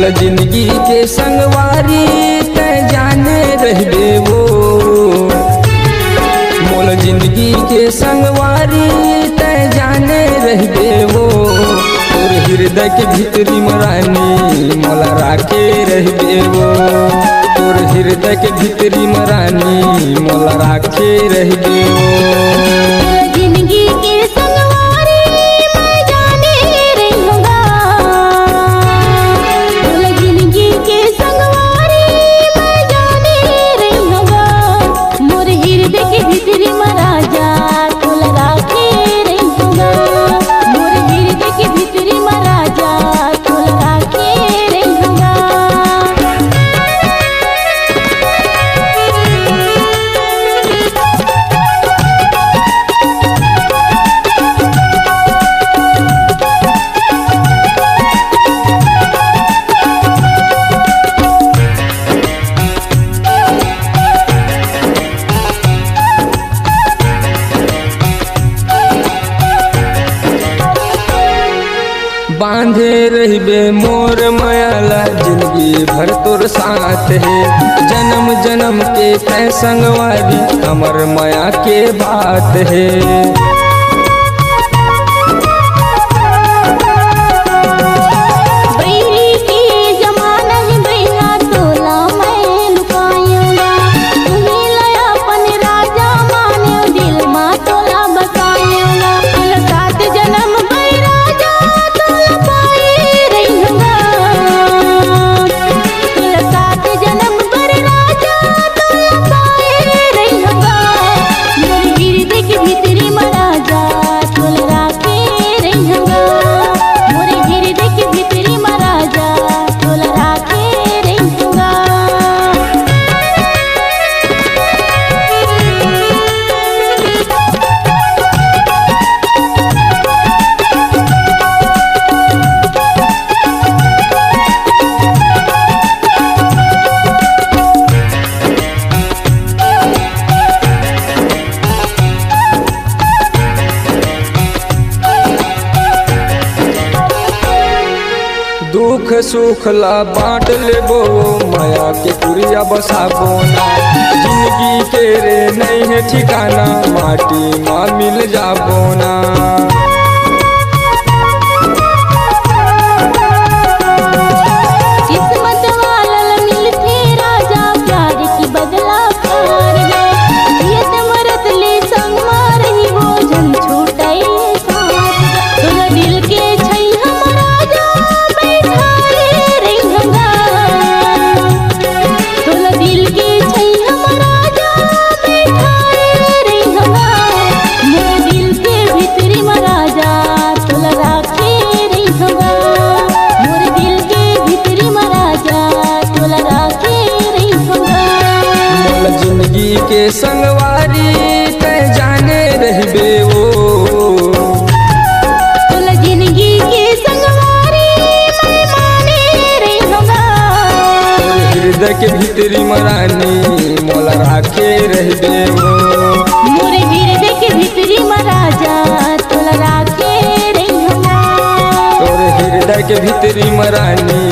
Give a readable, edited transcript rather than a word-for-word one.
मोल जिंदगी के संगवारी तय जाने रहबे वो, मोल जिंदगी के संगवारी तय जाने रहबे वो। तोर हृदय के भीतरी मरानी मोला राखे रहबे वो, तोर हृदय के भीतरी मरानी मोला राखे रहबे वो। जिंदगी के संगवारी मैं जाने रहूंगा, जिंदगी के संगवारी मैं जाने रहूंगा। मोर हृदय के भीतरी महाराजा तोला राखे रहूंगा, मोर हृदय के भीतरी महाराजा तोला राखे रहूंगा। बांधे रहबे मोर मायाला जिंदगी भर तोर साथ है, जन्म जन्म के तय संगवारी हमर माया के बात है। दुख सुख ला बांट लेबो माया के पुरिया बसाबो ना, जिंदगी के रे नहीं है ठिकाना माटी माँ मिल जाबो ना। किस्मत वाला मिलते राजा प्यार की बदला पार है, जियत मरत ले संग मारही वो जन छूटे साथ। तोला दिल के छै हम राजा बैठाए रहूंगा, तोला दिल के छै हम राजा बैठाए रहूंगा। मोर दिल के भीतरी महाराजा तोला राखे रहूंगा, मोर दिल के भीतरी महाराजा तोला राखे रहूंगा। मोल जिंदगी के संगवारी तय जाने रहबे वो, तोला जिंदगी के संगवारी मैं माने रहूंगा। तोर हृदय के भीतरी मरानी मोला राखे रहबे वो, मोर हृदय के भीतरी महाराजा तोला राखे रहूंगा। तोर हृदय के भीतरी मरानी